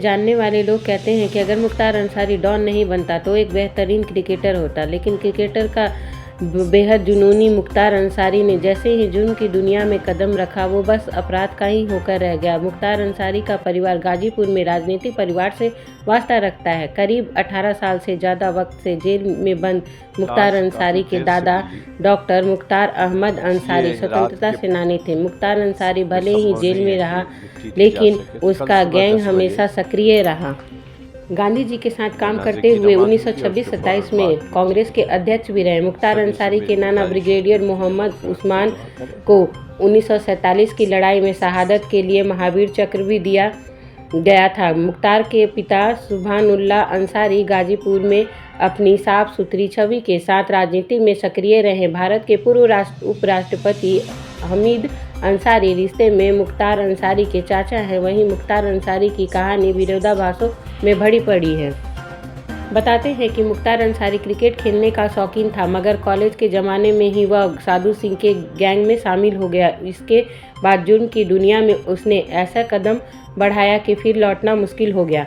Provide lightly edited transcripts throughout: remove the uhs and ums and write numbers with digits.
जानने वाले लोग कहते हैं कि अगर मुख्तार अंसारी डॉन नहीं बनता तो एक बेहतरीन क्रिकेटर होता, लेकिन क्रिकेटर का बेहद जुनूनी मुख्तार अंसारी ने जैसे ही जुर्म की दुनिया में कदम रखा वो बस अपराध का ही होकर रह गया। मुख्तार अंसारी का परिवार गाजीपुर में राजनीतिक परिवार से वास्ता रखता है। करीब 18 साल से ज़्यादा वक्त से जेल में बंद मुख्तार अंसारी के दादा डॉक्टर मुख्तार अहमद अंसारी स्वतंत्रता सेनानी थे। मुख्तार अंसारी भले ही जेल में रहा, लेकिन उसका गैंग हमेशा सक्रिय रहा। गांधी जी के साथ काम करते हुए 1926-27 में कांग्रेस के अध्यक्ष भी रहे। मुख्तार अंसारी के नाना ब्रिगेडियर मोहम्मद उस्मान को 1947 की लड़ाई में शहादत के लिए महावीर चक्र भी दिया गया था। मुख्तार के पिता सुभानुल्लाह अंसारी गाजीपुर में अपनी साफ सुथरी छवि के साथ राजनीति में सक्रिय रहे। भारत के पूर्व उपराष्ट्रपति हमीद अंसारी रिश्ते में मुख्तार अंसारी के चाचा हैं। वहीं मुख्तार अंसारी की कहानी विरोधाभासों में भरी पड़ी है। बताते हैं कि मुख्तार अंसारी क्रिकेट खेलने का शौकीन था, मगर कॉलेज के ज़माने में ही वह साधु सिंह के गैंग में शामिल हो गया। इसके बाद जुर्म की दुनिया में उसने ऐसा कदम बढ़ाया कि फिर लौटना मुश्किल हो गया।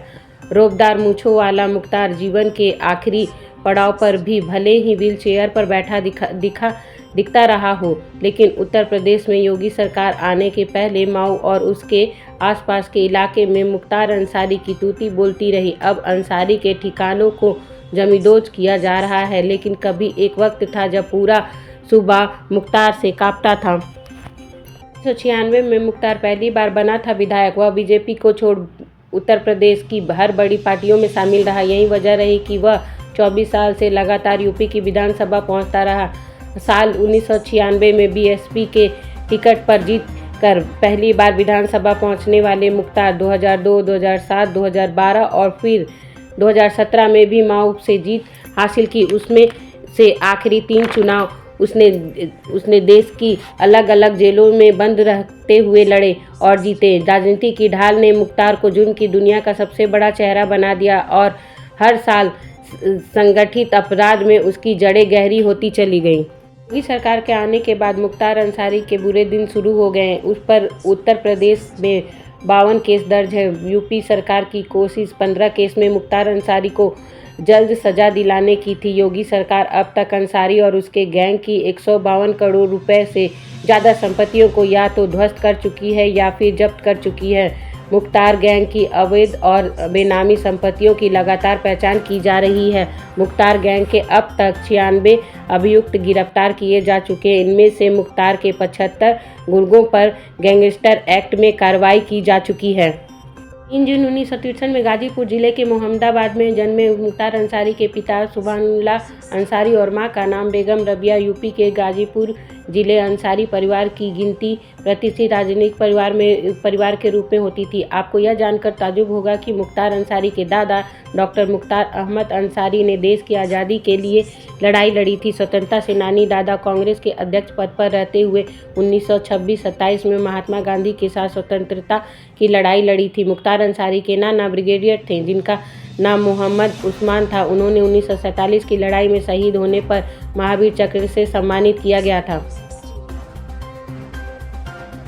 रौबदार मूंछों वाला मुख्तार जीवन के आखिरी पड़ाव पर भी भले ही व्हील चेयर पर बैठा दिखता रहा हो, लेकिन उत्तर प्रदेश में योगी सरकार आने के पहले माऊ और उसके आसपास के इलाके में मुख्तार अंसारी की तूती बोलती रही। अब अंसारी के ठिकानों को जमींदोज किया जा रहा है, लेकिन कभी एक वक्त था जब पूरा सूबा मुख्तार से कांपता था। 1996 में मुख्तार पहली बार बना था विधायक। वह बीजेपी को छोड़ उत्तर प्रदेश की हर बड़ी पार्टियों में शामिल रहा। यही वजह रही कि वह 24 साल से लगातार यूपी की विधानसभा पहुंचता रहा। साल 1996 में बीएसपी के टिकट पर जीत कर पहली बार विधानसभा पहुंचने वाले मुख्तार 2002, 2007, 2012 और फिर 2017 में भी माऊ से जीत हासिल की। उसमें से आखिरी 3 चुनाव उसने देश की अलग अलग जेलों में बंद रहते हुए लड़े और जीते। राजनीति की ढाल ने मुख्तार को जुर्म की दुनिया का सबसे बड़ा चेहरा बना दिया और हर साल संगठित अपराध में उसकी जड़ें गहरी होती चली गईं। योगी सरकार के आने के बाद मुख्तार अंसारी के बुरे दिन शुरू हो गए हैं। उस पर उत्तर प्रदेश में 52 केस दर्ज है। यूपी सरकार की कोशिश 15 केस में मुख्तार अंसारी को जल्द सजा दिलाने की थी। योगी सरकार अब तक अंसारी और उसके गैंग की 152 करोड़ रुपए से ज़्यादा संपत्तियों को या तो ध्वस्त कर चुकी है या फिर जब्त कर चुकी है। मुख्तार गैंग की अवैध और बेनामी संपत्तियों की लगातार पहचान की जा रही है। मुख्तार गैंग के अब तक 96 अभियुक्त गिरफ्तार किए जा चुके हैं। इनमें से मुख्तार के 75 गुर्गों पर गैंगस्टर एक्ट में कार्रवाई की जा चुकी है। 3 जून 1963 में गाजीपुर जिले के मोहम्मदाबाद में जन्मे मुख्तार अंसारी के पिता सुभानुल्लाह अंसारी और मां का नाम बेगम रबिया। यूपी के गाजीपुर जिले अंसारी परिवार की गिनती प्रतिष्ठित राजनीतिक परिवार के रूप में होती थी। आपको यह जानकर ताज्जुब होगा कि मुख्तार अंसारी के दादा डॉक्टर मुख्तार अहमद अंसारी ने देश की आज़ादी के लिए लड़ाई लड़ी थी। स्वतंत्रता सेनानी दादा कांग्रेस के अध्यक्ष पद पर रहते हुए 1926-27 में महात्मा गांधी के साथ स्वतंत्रता की लड़ाई लड़ी थी। मुख्तार अंसारी के नाना ब्रिगेडियर थे, जिनका नाम मोहम्मद उस्मान था। उन्होंने 1947 की लड़ाई में शहीद होने पर महावीर चक्र से सम्मानित किया गया था।